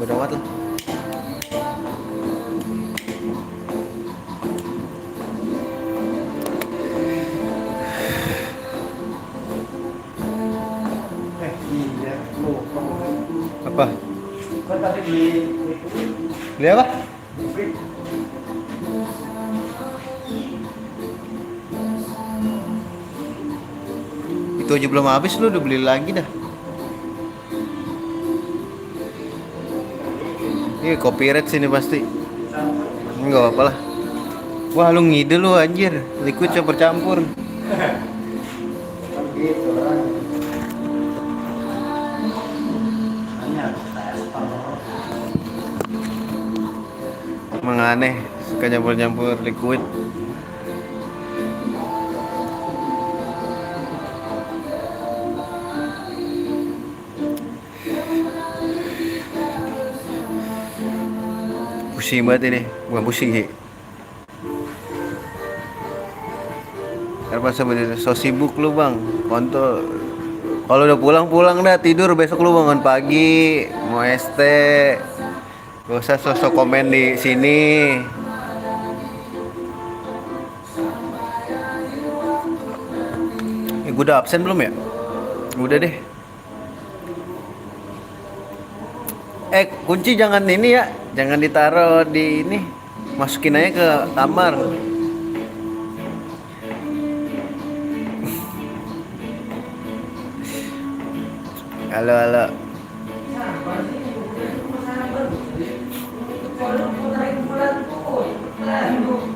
Bodo amat lah. Iya, lupa. Apa? Kan tadi beli Beli apa? Itu aja belum habis lu udah beli lagi dah. Ini copyright sini pasti. Enggak apa-apa lah. Wah lu ngide lu anjir. Liquid campur-campur. gitu orang. Hanya tester. Emang aneh suka nyampur-nyampur liquid. Pusing banget ini. Bukan pusing sih. Kenapa sebenarnya so sibuk lu bang? Kontol. Kalau udah pulang dah tidur, besok lu bangun pagi mau ST. Gak usah sosok komen di sini. Gue udah absen belum ya? Udah deh. Kunci jangan ini ya, jangan ditaruh di ini. Masukin aja ke kamar. Halo, halo.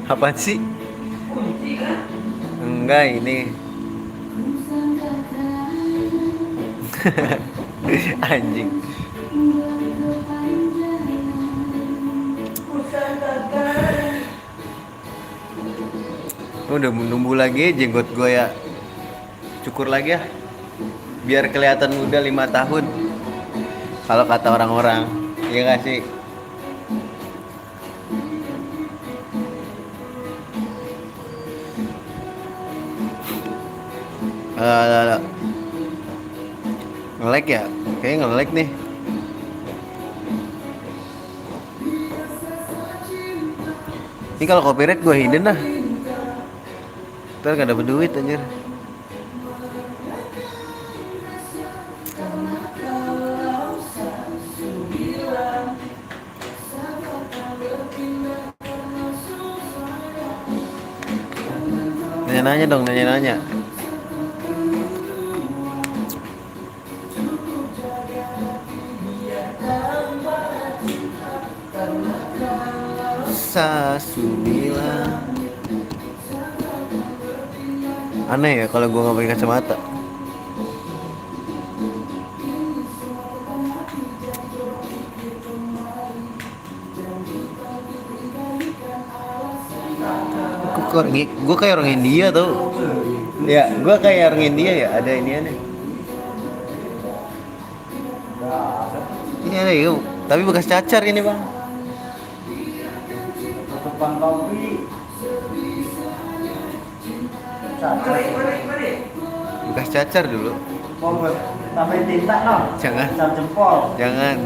Apaan sih? Enggak, ini. Anjing. Udah menumbuh lagi jenggot gue ya. Cukur lagi ya. Biar kelihatan muda 5 tahun. Kalau kata orang-orang. Iya gak sih? Halo. Nge-lag ya? Kayaknya nge-lag nih. Ini kalau copyright gue hidden dah. Ntar gak dapet duit anjir. Nanya-nanya dong, nanya-nanya. Sasumila. Aneh ya kalau gue nggak pakai kacamata. Gue kayak orang India tau. Ya, gue kayak orang India ya. Ada ini aneh. Ini ada ya. Tapi bekas cacar ini bang. Tutupan kopi. Cacar. Bekas cacar dulu. Mau tambahin tinta no? Jangan. Cap jempol. Jangan.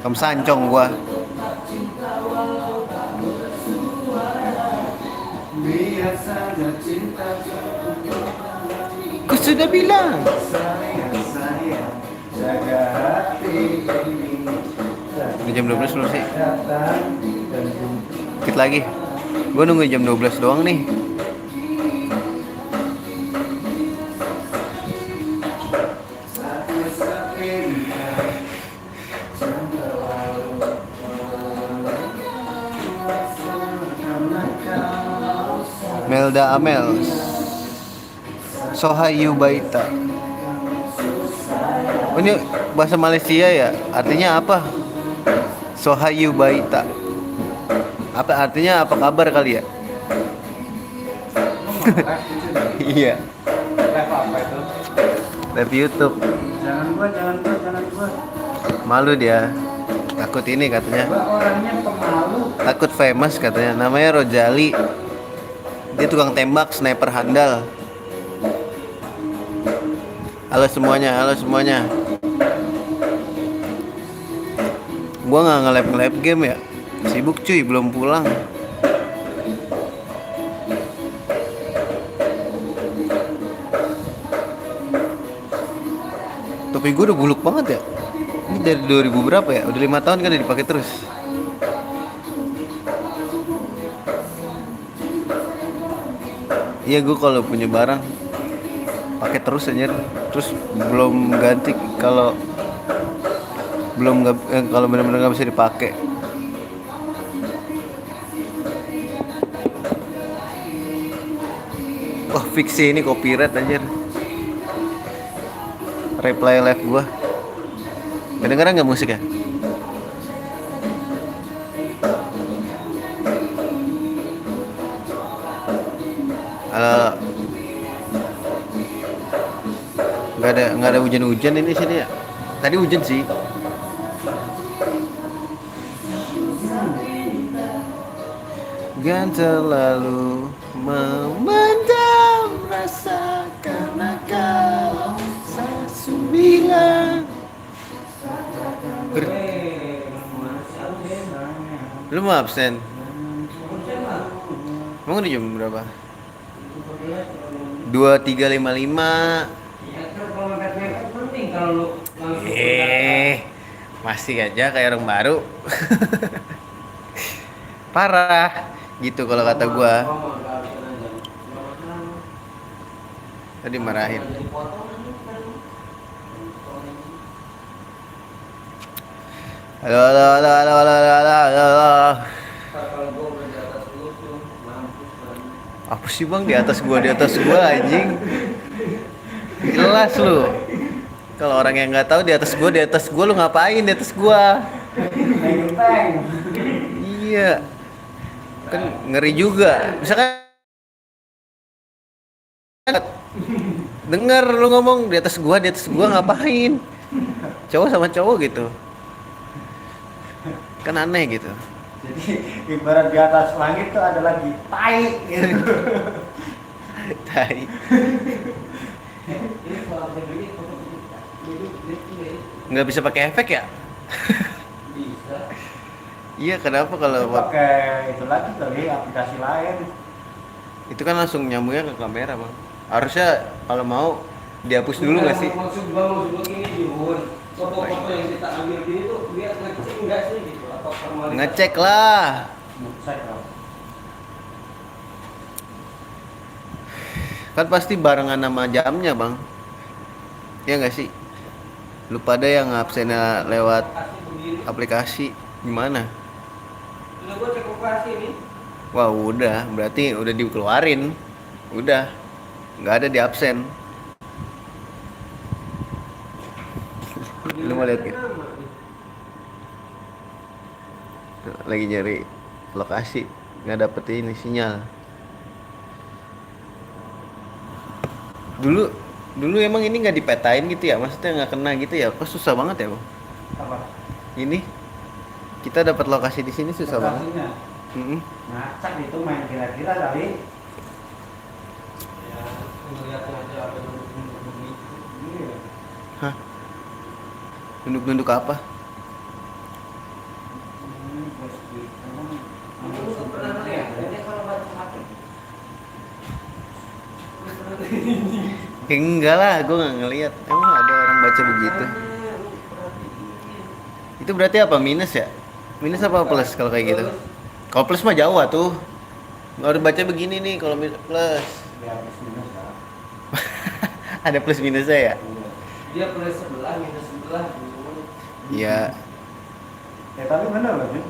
Kamu sancong gua. Ku sudah bilang. Ini jam 12 belum sih? Dikit lagi. Gua nunggu jam 12 doang nih. Melda Amel Sohayu Baita. Oh, ini bahasa Malaysia ya? Artinya apa? Sohayu Baita. Apa artinya, apa kabar kali ya? Iya. Live apa itu? Live YouTube. Jangan gua. Malu dia. Takut ini katanya. Gua orangnya pemalu. Takut famous katanya. Namanya Rojali. Dia tukang tembak, sniper handal. Halo semuanya, halo semuanya. Gua nggak nge-lab game ya. Sibuk cuy, belum pulang. Topi gue udah buluk banget ya. Ini dari 2000 berapa ya? Udah 5 tahun kan udah dipakai terus. Iya, gue kalau punya barang pakai terus aja. Terus belum ganti kalau belum nggak kalau benar-benar nggak bisa dipakai. Wah, fix sih ini copyright anjir. Reply live gua. Kedengeran nggak musik ya? Halo, nggak ada hujan-hujan ini sini ya. Tadi hujan sih. Jangan terlalu memendam rasa karena kau sembilan. Lu mau absen? Emang udah jam berapa? 23.55. Masih aja kayak orang baru. Parah gitu kalau kata gua. Tadi marahin. Halo, halo, halo, halo, halo, halo, halo, halo. Apa sih bang di atas gua anjing? Jelas lu. Kalau orang yang nggak tahu di atas gua lu ngapain di atas gua? Iya. Kan ngeri juga. Misalkan dengar lu ngomong di atas gua ngapain? Cowok sama cowok gitu. Kan aneh gitu. Jadi ibarat di atas langit tuh ada lagi tai gitu. Tai. Nggak bisa pakai efek ya? Bisa. Iya, kenapa kalau Pakai itu lagi kali aplikasi lain. itu kan langsung nyambungnya ke kamera bang. Harusnya kalau mau dihapus dulu nggak sih? Maksud gua gini Jun, foto-foto yang kita ambil gini tuh biar ngecek enggak sih gitu atau formalitas? Ngecek lah. Ngecek lah. Kan pasti barengan sama jamnya bang. Ya nggak sih? Lu pada yang absennya lewat aplikasi gimana? Udah gua cek operasi ini. Wah udah, berarti udah dikeluarin. Udah, nggak ada di absen. Lu mau lihat gak? Lagi nyari lokasi, nggak dapet ini sinyal. Dulu emang ini nggak dipetain gitu ya, maksudnya nggak kena gitu ya? Kok susah banget ya bang? Apa? Ini kita dapat lokasi di sini susah banget. Lokasinya. Ngacak itu main kira-kira kali. Ya, ngeliat aja apa duduk-duduk gitu. Iya. Hah? Nunduk-nunduk apa? Lu pernah ngeliat dia kalau baca HP? Enggak lah, gue nggak ngeliat. Emang ada orang baca begitu? Itu berarti apa? Minus ya? Minus apa plus kalau kayak gitu? Kalau plus mah jauh tuh. Nggak harus baca begini nih kalau plus. Ya, plus minus lah. Ada plus minusnya ya? Dia plus 11 minus 11. Iya. Ya tapi bener loh Jun.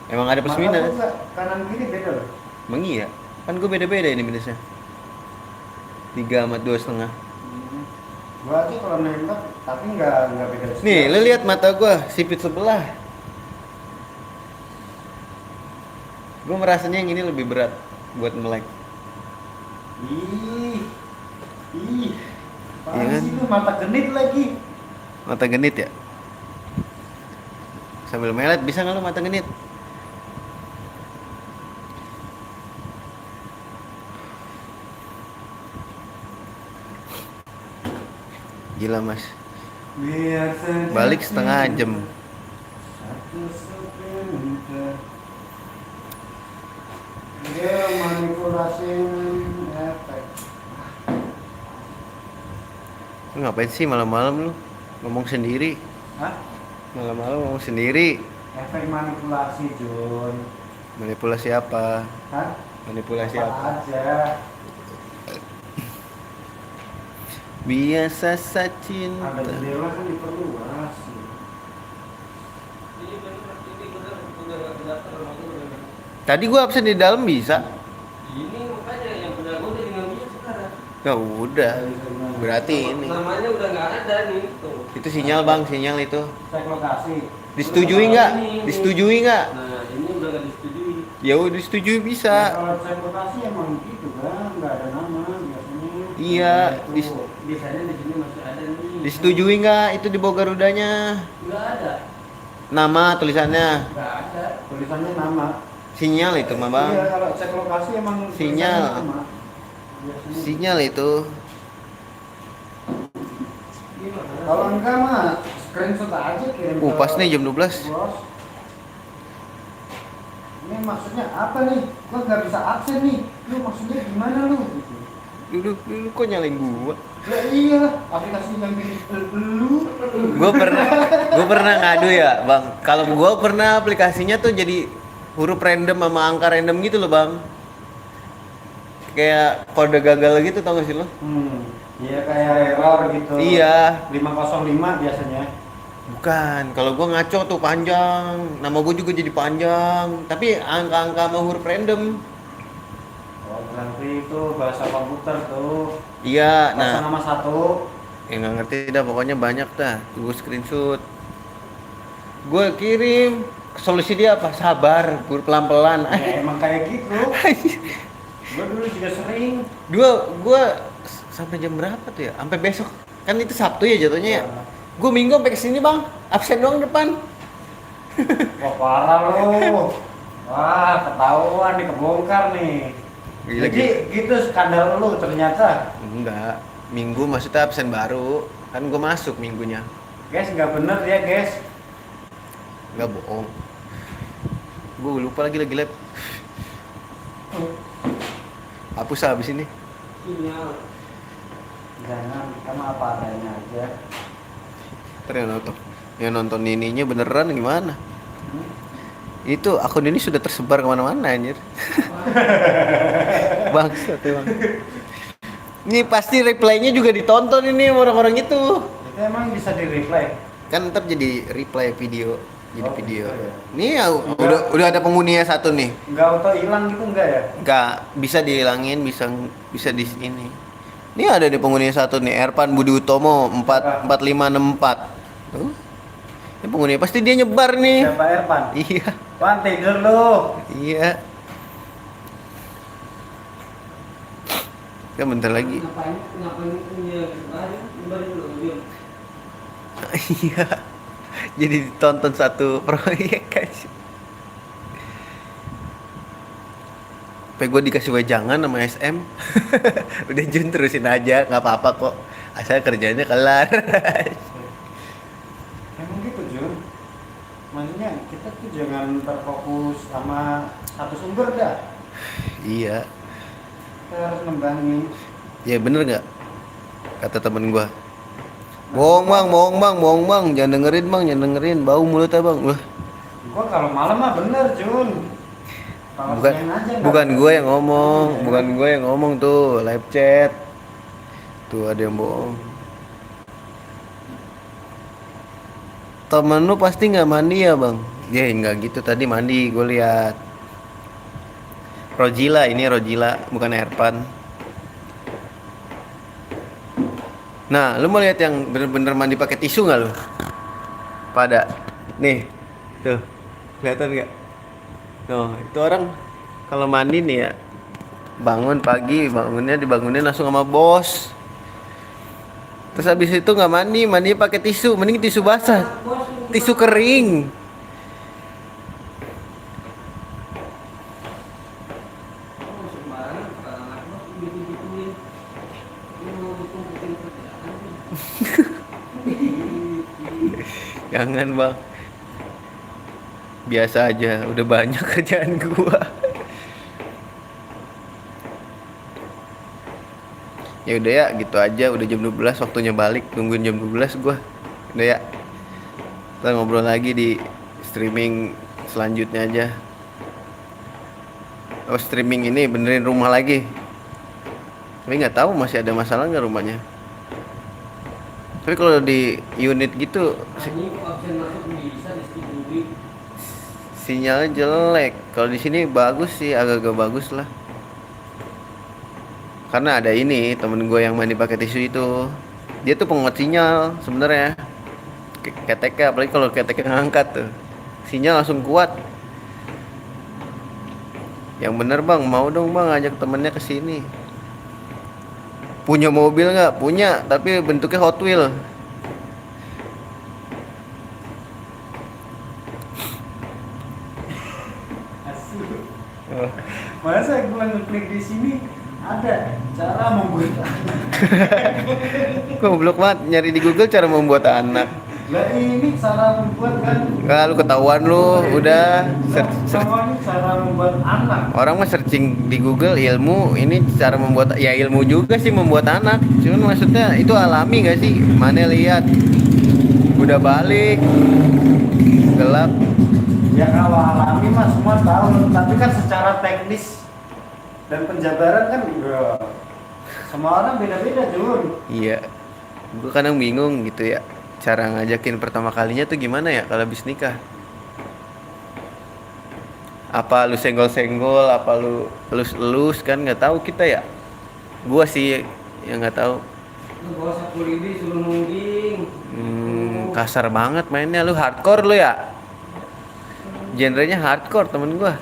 Emang ada plus Mata minus. gua kanan kiri beda loh. Emang iya? Kan gue beda-beda ini minusnya. 3 sama 2,5. Gua tuh kalau nembak tapi nggak beda. Nih, lu lihat mata gue, sipit sebelah. Gue merasanya yang ini lebih berat buat melek. Ih. Ih. Iya Apaan kan? sih lu mata genit lagi. Mata genit ya? Sambil melet bisa nggak lu mata genit? Gila mas. Biar Balik setengah jam. Sepinter. Dia manipulasi efek. Lu ngapain sih malam-malam lu? Ngomong sendiri. Hah? Malam-malam ngomong sendiri. Efek manipulasi, Jun. Manipulasi apa? Hah? Manipulasi Apa apa? aja. Biasa sa Ada cinta. jendela kan diperluas. Ini benar udah kedaftar rumah gua udah. Tadi gua absen di dalam bisa. Ini makanya yang udah gua udah tinggal dia sekarang. Ya udah. Berarti ini. Namanya udah nggak ada nih tuh. Itu sinyal bang, sinyal itu. Cek lokasi. Disetujui nggak? Disetujui nggak? Nah ini udah nggak disetujui. Ya udah disetujui Ya, bisa. kalau cek lokasi emang gitu kan, nggak ada nama biasanya. Iya, Nah, dis- itu. Biasanya di sini masih ada nih. Disetujui nggak itu di bawah Garudanya? Nggak ada. Nama tulisannya. Nggak ada. Tulisannya nama. Sinyal itu mah bang. Iya, kalau cek lokasi emang Sinyal. tulisannya nama. Biasanya. Sinyal itu. Gimana? Kalau enggak mah screenshot aja kirim ke Pas nih jam 12. bos. Ini maksudnya apa nih? Gua nggak bisa absen nih. Lu maksudnya gimana lu? Gitu. Dulu kok nyalain gua? Ya iya, aplikasi yang pilih lu. Gua pernah ngadu ya, Bang. Kalau gua pernah aplikasinya tuh jadi huruf random sama angka random gitu loh, Bang. Kayak kode gagal gitu tau gak sih lo? Iya kayak error gitu. Iya. 505 biasanya. Bukan, kalau gua ngaco tuh panjang. Nama gua juga jadi panjang, tapi angka-angka sama huruf random. Oh, berarti itu bahasa komputer tuh. Iya, Bahasa nah. nama satu. Ya nggak ngerti dah, pokoknya banyak dah. Gue screenshot. Gue kirim. Solusi dia apa? Sabar, gue pelan-pelan. Ya, emang kayak gitu. Gua dulu juga sering. Gue sampai jam berapa tuh ya? Sampai besok. Kan itu Sabtu ya jatuhnya ya. Gue Minggu sampai kesini bang. Absen doang depan. Wah parah lu. Wah ketahuan nih, kebongkar nih. Gila, Jadi gitu skandal lu ternyata. Enggak. Minggu maksudnya absen baru. Kan gue masuk minggunya. Guys nggak bener ya guys. Enggak bohong. Gue lupa lagi lab. Hapus habis ini. Sinyal. Jangan, kamu apa adanya aja. Ntar yang nonton ininya beneran gimana? Itu akun ini sudah tersebar kemana-mana anjir. Bangsat emang. Ini pasti replaynya juga ditonton ini orang-orang itu. Itu emang bisa di replay. Kan ntar jadi replay video, jadi Oh, video. gitu ya. Nih ya, udah ada penghuninya satu nih. Nggak auto hilang gitu enggak ya? Nggak bisa dihilangin, bisa di ini. Ini ada di penghuninya satu nih, Erpan Budi Utomo 4564. Tuh. Ini penghuni pasti dia nyebar nih. Siapa Erpan? Iya. Pan tidur lu. Iya. Kan bentar lagi. Ngapain punya kemarin kembali dulu dia. Iya. Jadi ditonton satu proyek guys. Sampai gue dikasih wejangan sama SM. Udah Jun terusin aja, nggak apa-apa kok. Asal kerjanya kelar. Emang gitu Jun. Maksudnya kita tuh jangan terfokus sama satu sumber dah. Iya. Kita harus ngembangin. Ya bener nggak? Kata temen gue. Bohong bang, jangan dengerin, bau mulutnya bang. Wah, Gua kalau malam mah bener Jun. Kalau bukan siang aja nggak bukan bener. gue yang ngomong, Iya. bukan gue yang ngomong tuh, live chat. Tuh ada yang bohong. Temen lu pasti nggak mandi ya bang? Ya nggak gitu, tadi mandi gue lihat. Rojila, bukan Erpan. Nah, lu mau lihat yang bener-bener mandi pakai tisu nggak lu? Pada, nih, tuh, kelihatan nggak? Tuh, itu orang kalau mandi nih ya, bangun pagi, dibangunin langsung sama bos. Terus habis itu nggak mandi pakai tisu, mending tisu basah, tisu kering. Oh, sembarang anak bos gitu-gituin. Ini mau ditumpukin kerjaan. Jangan bang. Biasa aja, udah banyak kerjaan gua. Ya udah ya, gitu aja. Udah jam 12, waktunya balik. Nungguin jam 12 gua. Udah ya. Kita ngobrol lagi di streaming selanjutnya aja. Oh, streaming ini benerin rumah lagi. Tapi nggak tahu masih ada masalah nggak rumahnya. Tapi kalau di unit gitu Ini kok absen masuk bisa disetujui. sinyalnya jelek. Kalau di sini bagus sih, agak-agak bagus lah. Karena ada ini temen gue yang mandi pakai tisu itu. Dia tuh penguat sinyal sebenarnya. KTK, apalagi kalau KTK ngangkat tuh, sinyal langsung kuat. Yang bener bang, mau dong bang ajak temennya ke sini. Punya mobil nggak? Punya, tapi bentuknya Hot Wheel. Asik. Oh. Masa gue ngeklik di sini ada cara membuat Goblok banget nyari di Google cara membuat anak. lah ini cara membuat kan Ah, lu ketahuan lu, udah sama ini cara membuat anak. orang mah searching di Google ilmu, ini cara membuat ya ilmu juga sih membuat anak. Cuman maksudnya itu alami gak sih? Mana lihat udah balik gelap. Ya kalau alami mah semua tahu, tapi kan secara teknis dan penjabaran kan ya, semua orang beda-beda Jun. Iya, gue kadang bingung gitu ya, cara ngajakin pertama kalinya tuh gimana ya kalau habis nikah. Apa lu senggol-senggol, apa lu elus-elus, kan nggak tahu kita ya. Gua sih yang nggak tahu. Lu bawa 10.000 suruh nungging. Kasar banget mainnya. Lu hardcore lu ya. Genrenya hardcore temen gua.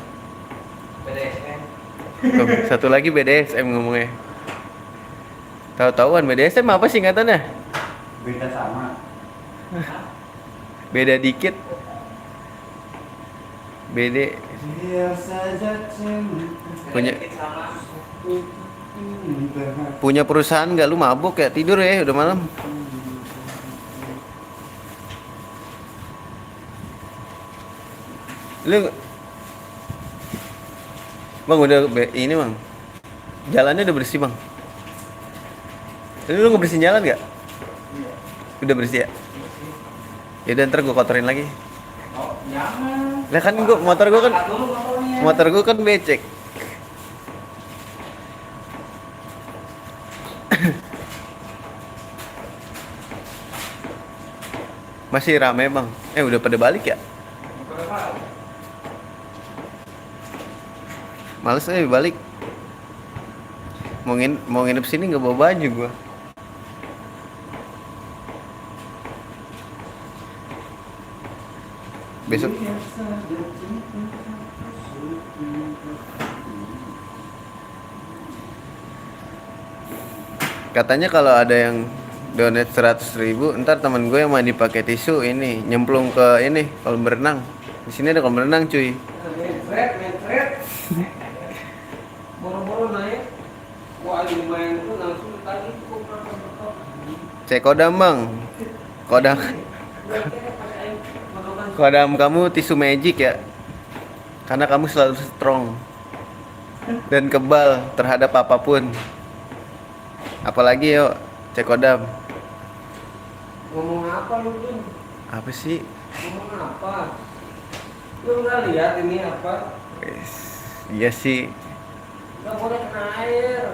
BDSM. Tuh, satu lagi BDSM ngomongnya. Tahu-tahuan BDSM apa singkatannya? Beda sama. Beda dikit. BD Biar saja punya punya perusahaan nggak? Lu mabuk ya, tidur ya udah malam. Lu bang udah ini bang, jalannya udah bersih bang. Lu ngebersihin jalan nggak? Udah bersih ya? Yaudah ntar gue kotorin lagi. Oh, jangan. Lah kan gua motor gua kan becek. Masih rame bang. Udah pada balik ya? Males balik. Mau nginep sini nggak bawa baju gua. Besok katanya kalau ada yang donate 100.000, ntar teman gue yang mandi pakai tisu ini nyemplung ke ini kolam berenang. Di sini ada kolam berenang cuy. Mentret. Boro-boro naik. Wah, lumayan tuh langsung tadi kok berapa. Cekodam bang. Kodam kamu tisu magic ya. Karena kamu selalu strong dan kebal terhadap apapun. Apalagi yo cekodam. Ngomong apa lu tuh? Apa sih? Ngomong apa? Lu nggak lihat ini apa? Iya sih. Nggak boleh kena air.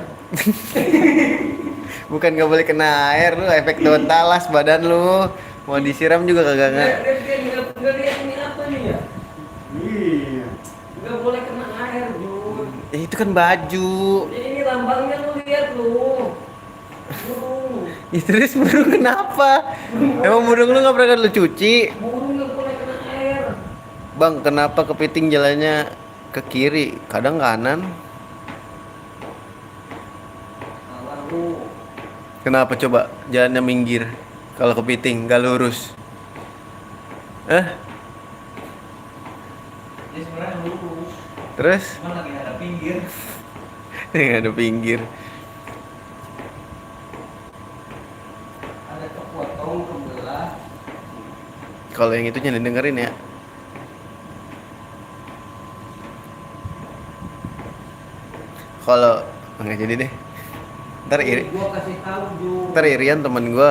Bukan gak boleh kena air, lu efek daun talas badan lu. Mau disiram juga kagak nggak. Nggak lihat ini apa nih ya? Iya. Nggak boleh kena air, Jun. Itu kan baju. Ini lambangnya lu lihat lu. Burung. Terus burung kenapa? Emang burung lu nggak pernah lu cuci? Burung nggak boleh kena air. Bang, kenapa kepiting jalannya ke kiri, kadang kanan? Salah lu. Kenapa coba jalannya minggir? Kalau kepiting nggak lurus? Dia sebenarnya lurus. Terus? Cuma lagi ada pinggir. Nggak ada pinggir. Ada kepotong kebelah. Kalau yang itu jangan dengerin ya. Kalau nggak jadi deh. Ntar iri, Gua kasih tahu Ju. ntar irian temen gue.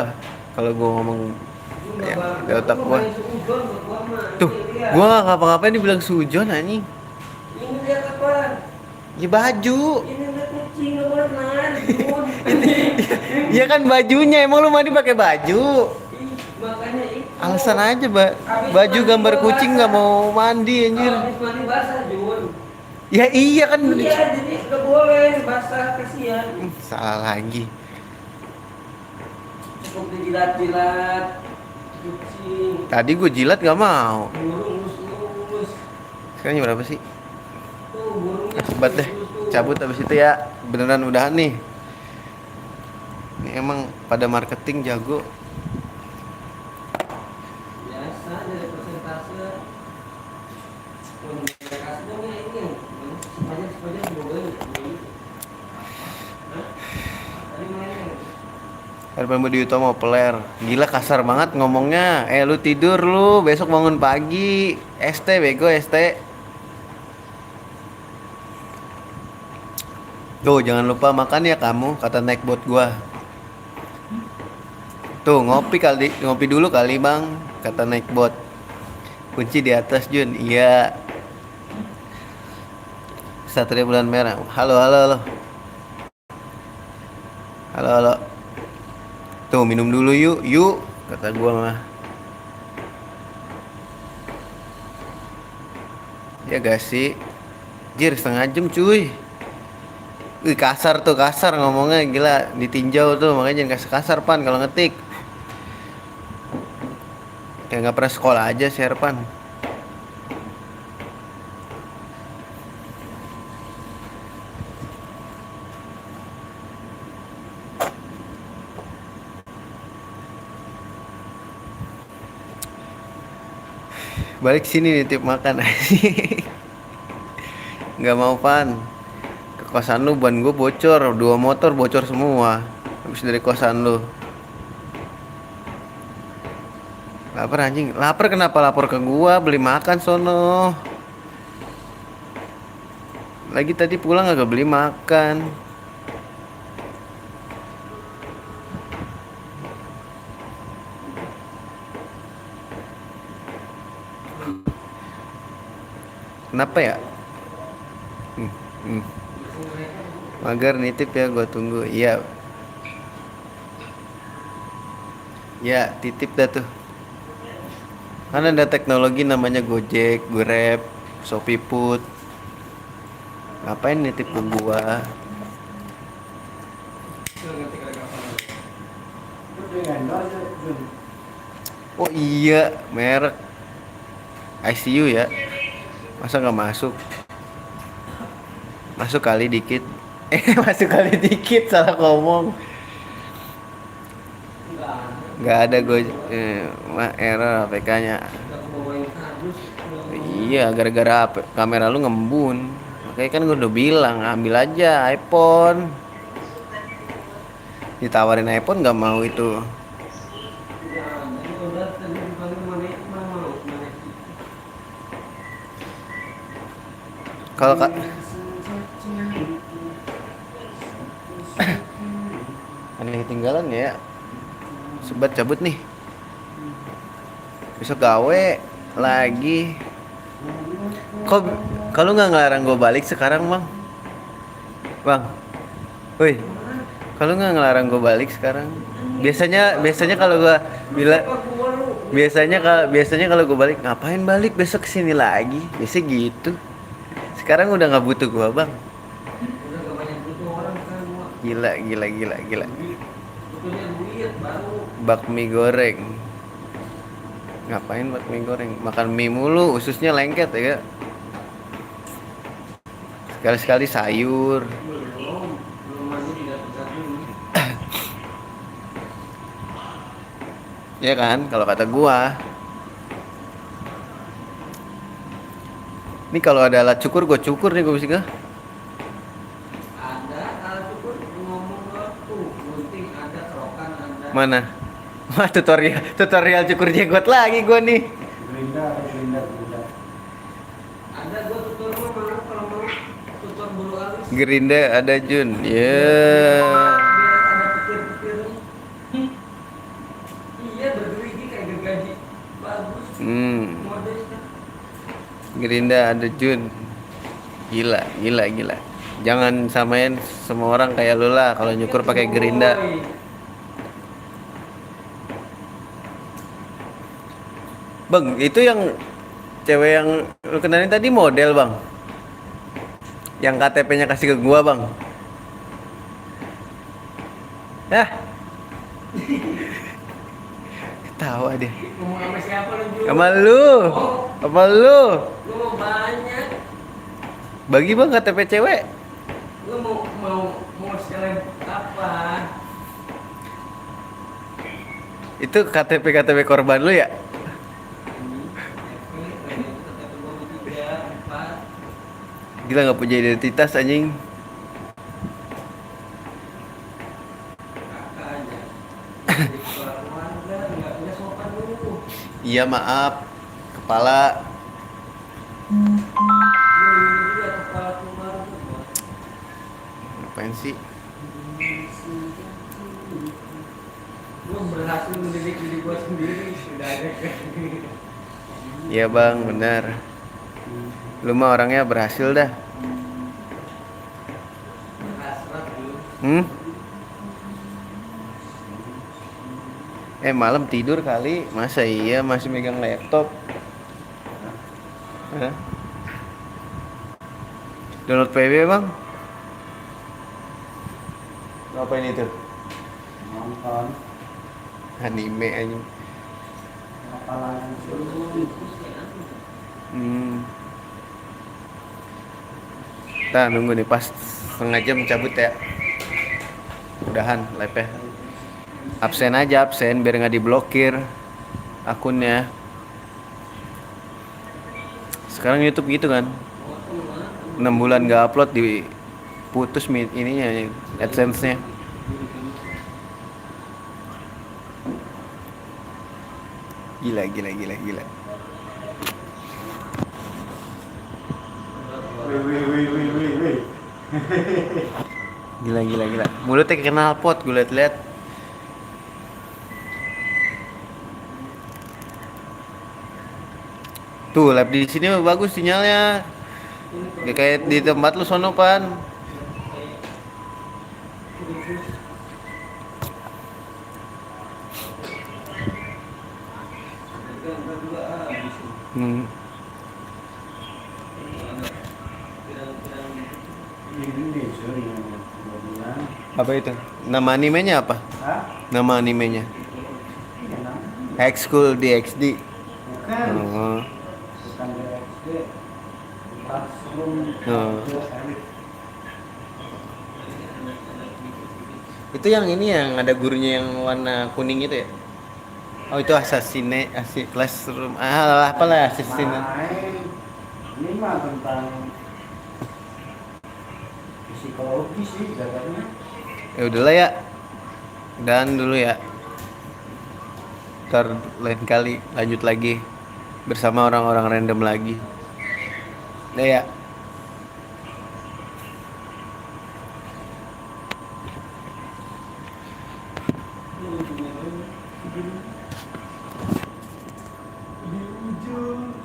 Kalau gue ngomong Ju nggak ya, bakal. di otak Gua gue. main seudon buat gua mah. Tuh, Iya. gue nggak ngapa-ngapain dibilang sujon anjing. Ini lihat apa? Ya baju. Ini lihat kucing nggak boleh nari Jun. Ya kan bajunya, emang lu mandi pakai baju. Ih, makanya itu. Alasan aja, baju mandi gambar gua kucing basah. nggak mau mandi anjir. Habis mandi basah Jun. Ya iya kan. Iya, jadi nggak boleh basah, kasihan. Salah lagi. Cukup dijilat-jilat kucing. Tadi gue jilat gak mau. Burung lus-lus. Sekarang jam berapa sih? Tuh burungnya Sebat deh. lus-lus tuh. Cabut abis itu ya. Beneran udahan nih. Ini emang pada marketing jago. Biasa dari persentase. Kasbonya ini sepanjang semoga ini. Hah? Tadi mainnya. Herman Budi Utomo peler. Gila kasar banget ngomongnya. Lu tidur lu, besok bangun pagi. ST bego ST. Tuh jangan lupa makan ya kamu, kata naik bot gua. Tuh ngopi dulu kali bang, kata naik bot. Kunci di atas Jun, iya. Satria Bulan Merah. Halo halo halo. Halo halo. Tuh minum dulu yuk, kata gua mah. Ya gak sih? Jir setengah jam cuy. Kasar ngomongnya gila, ditinjau tuh, makanya jangan kasar kasar pan kalau ngetik. Kayak nggak pernah sekolah aja si Erpan. Balik sini nitip makan. Nggak mau pan. Ke kosan lu ban gue bocor, 2 motor bocor semua. Habis dari kosan lu. Lapar anjing. Lapar kenapa lapor ke gua? Beli makan sono. Lagi tadi pulang agak beli makan. Kenapa ya? Magar nitip ya, gua tunggu. Iya. Ya, titip dah tuh. Kan ada teknologi namanya Gojek, Grab, Shopee Food. Ngapain nitip ke gua? Oh iya, merek ICU ya. Masa nggak masuk? Masuk kali dikit. Masuk kali dikit, salah ngomong. Nggak ada gue error APK-nya. Iya, gara-gara kamera lu ngembun. Makanya kan gue udah bilang ambil aja iPhone. Ditawarin iPhone nggak mau itu. Kalau kak aneh ketinggalan ya. Sebat cabut nih. Besok gawe lagi. Kok kalau nggak ngelarang gue balik sekarang bang? Bang, woi, kalau nggak ngelarang gue balik sekarang? Biasanya kalau gue bilang biasanya kalau gue balik, ngapain balik besok kesini lagi? Biasa gitu. Sekarang udah nggak butuh gue bang. Gila. Bakmi goreng. Ngapain bakmi goreng? Makan mie mulu, ususnya lengket ya. Sekali-sekali sayur. Ya kan, kalau kata gua. Ini kalau ada alat cukur, gua cukur nih, gua bisa gak? Ada alat cukur ngomong tuh, gunting ada, serokan ada. Mana? Wah, tutorial cukur jenggot lagi gua nih. Gerinda. Ada gua tutor mah kalau mau motor baru halus. Gerinda ada Jun. Ya. Biar ada petir-petir. Iya bergerigi kayak gergaji bagus. Modesnya. Gerinda ada Jun. Gila, gila, gila. Jangan samain semua orang kayak lu lah kalau nyukur pakai Gerinda. Bang, itu yang cewek yang lu kenalin tadi model, Bang. Yang KTP-nya kasih ke gua, Bang. Yah. Ketawa dia. Ngomong sama siapa lu Ju? Sama lu. Oh, Sama lu. lu mau banyak. Bagi Bang KTP cewek. Lu mau sekalian apa? Itu KTP korban lu ya? Gila nggak punya identitas anjing. Iya maaf. Kepala. Ngapain sih? Gue berhasil mendidik diri gue sendiri sudah ada kan. Iya Bang, benar. Lu mah orangnya berhasil dah. Hasrat Hmm? lu. Malam tidur kali. Masa iya masih megang laptop? Hah? Download PB Bang? Ngapain itu? Nonton Anime anjing. apalagi Kita nunggu nih pas setengah jam cabut ya. Udahan live ya. Absen aja absen biar nggak diblokir akunnya. Sekarang YouTube gitu kan. 6 bulan nggak upload diputus ininya AdSense-nya. Gila. wih. Gila. Mulutnya kenal pot gue liat-liat. Tuh, lab di sini bagus sinyalnya. Gak kayak di tempat lu sono pan. Ini sorry yang gua bilang. Apa itu? Nama animenya apa? Hah? Nama animenya Iya nama. High School DxD. Bukan. Oh. Bukan DXD. Classroom. Oh. Itu yang ini yang ada gurunya yang warna kuning itu ya? Oh itu Classroom. Apalah Assassin. Main. Ini mah tentang psikologi sih katanya. Ya udahlah ya. Dan dulu ya. Ntar lain kali lanjut lagi bersama orang-orang random lagi. Udah ya. Di ujung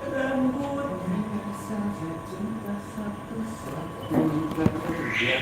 rambut hanya saja cinta satu-satunya.